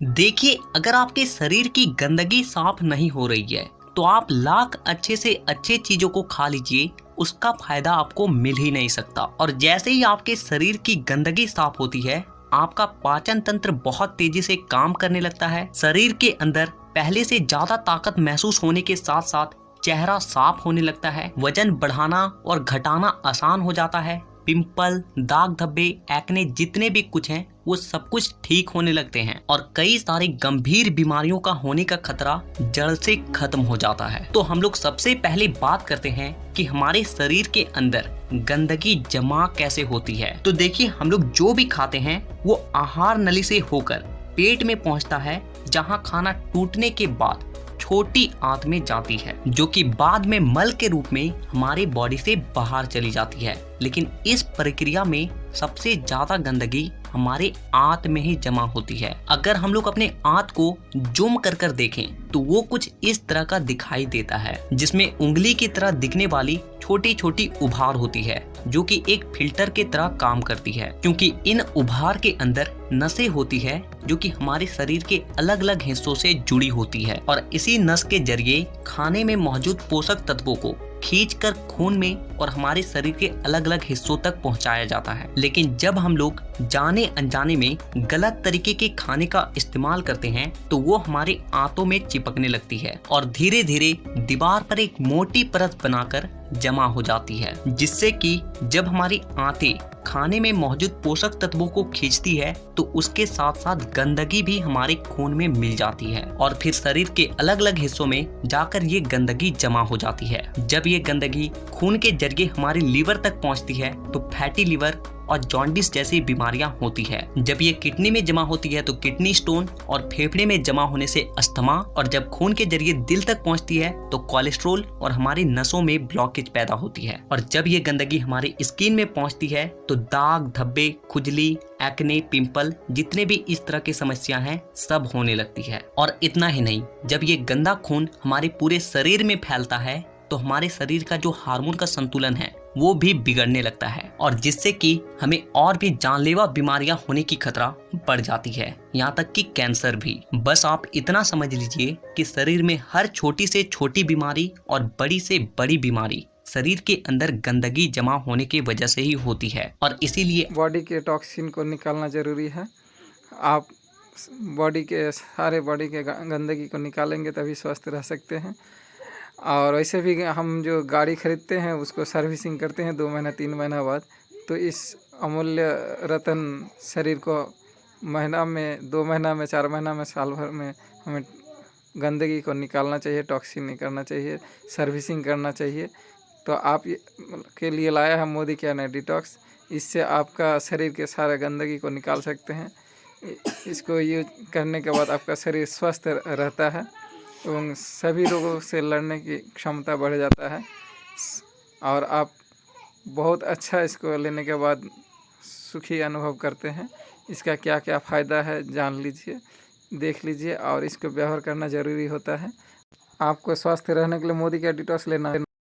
देखिए, अगर आपके शरीर की गंदगी साफ नहीं हो रही है तो आप लाख अच्छे से अच्छे चीजों को खा लीजिए, उसका फायदा आपको मिल ही नहीं सकता। और जैसे ही आपके शरीर की गंदगी साफ होती है, आपका पाचन तंत्र बहुत तेजी से काम करने लगता है। शरीर के अंदर पहले से ज्यादा ताकत महसूस होने के साथ साथ चेहरा साफ होने लगता है। वजन बढ़ाना और घटाना आसान हो जाता है। पिंपल, दाग धब्बे, एक्ने जितने भी कुछ हैं वो सब कुछ ठीक होने लगते हैं और कई सारी गंभीर बीमारियों का होने का खतरा जड़ से खत्म हो जाता है। तो हम लोग सबसे पहले बात करते हैं कि हमारे शरीर के अंदर गंदगी जमा कैसे होती है। तो देखिए, हम लोग जो भी खाते हैं वो आहार नली से होकर पेट में पहुंचता है, जहां खाना टूटने के बाद छोटी आंत में जाती है, जो कि बाद में मल के रूप में हमारे बॉडी से बाहर चली जाती है। लेकिन इस प्रक्रिया में सबसे ज्यादा गंदगी हमारे आंत में ही जमा होती है। अगर हम लोग अपने आंत को जूम कर कर देखें तो वो कुछ इस तरह का दिखाई देता है, जिसमें उंगली की तरह दिखने वाली छोटी छोटी उभार होती है, जो कि एक फिल्टर के तरह काम करती है, क्योंकि इन उभार के अंदर नसें होती है जो कि हमारे शरीर के अलग अलग हिस्सों से जुड़ी होती है और इसी नस के जरिए खाने में मौजूद पोषक तत्वों को खींचकर खून में और हमारे शरीर के अलग अलग हिस्सों तक पहुंचाया जाता है। लेकिन जब हम लोग जाने अनजाने में गलत तरीके के खाने का इस्तेमाल करते हैं तो वो हमारे आंतों में चिपकने लगती है और धीरे धीरे दीवार पर एक मोटी परत बनाकर जमा हो जाती है, जिससे कि जब हमारी आंतें खाने में मौजूद पोषक तत्वों को खींचती है तो उसके साथ साथ गंदगी भी हमारे खून में मिल जाती है और फिर शरीर के अलग अलग हिस्सों में जाकर ये गंदगी जमा हो जाती है। जब ये गंदगी खून के जरिए हमारे लीवर तक पहुंचती है तो फैटी लीवर और जॉन्डिस जैसी बीमारियां होती है। जब ये किडनी में जमा होती है तो किडनी स्टोन और फेफड़े में जमा होने से अस्थमा, और जब खून के जरिए दिल तक पहुंचती है तो कोलेस्ट्रोल और हमारी नसों में ब्लॉकेज पैदा होती है। और जब ये गंदगी हमारी स्किन में पहुंचती है तो दाग धब्बे, खुजली, एक्ने, पिंपल जितने भी इस तरह की समस्या हैं सब होने लगती है। और इतना ही नहीं, जब ये गंदा खून हमारे पूरे शरीर में फैलता है तो हमारे शरीर का जो हार्मोन का संतुलन है वो भी बिगड़ने लगता है और जिससे कि हमें और भी जानलेवा बीमारियां होने की खतरा बढ़ जाती है, यहाँ तक कि कैंसर भी। बस आप इतना समझ लीजिए कि शरीर में हर छोटी से छोटी बीमारी और बड़ी से बड़ी बीमारी शरीर के अंदर गंदगी जमा होने की वजह से ही होती है। और इसीलिए बॉडी के टॉक्सिन को निकालना ज़रूरी है। आप बॉडी के गंदगी को निकालेंगे तभी स्वस्थ रह सकते हैं। और वैसे भी हम जो गाड़ी खरीदते हैं उसको सर्विसिंग करते हैं 2 महीना 3 महीना बाद, तो इस अमूल्य रतन शरीर को महीना में, 2 महीना में, 4 महीना में, साल भर में हमें गंदगी को निकालना चाहिए, टॉक्सिन निकालना चाहिए, सर्विसिंग करना चाहिए। तो आप के लिए लाया है मोदी केयर ने डिटॉक्स। इससे आपका शरीर के सारे गंदगी को निकाल सकते हैं। इसको यूज करने के बाद आपका शरीर स्वस्थ रहता है एवं सभी रोगों से लड़ने की क्षमता बढ़ जाता है और आप बहुत अच्छा इसको लेने के बाद सुखी अनुभव करते हैं। इसका क्या क्या फ़ायदा है जान लीजिए, देख लीजिए और इसको व्यवहार करना ज़रूरी होता है। आपको स्वस्थ रहने के लिए मोदी का डिटॉक्स लेना है।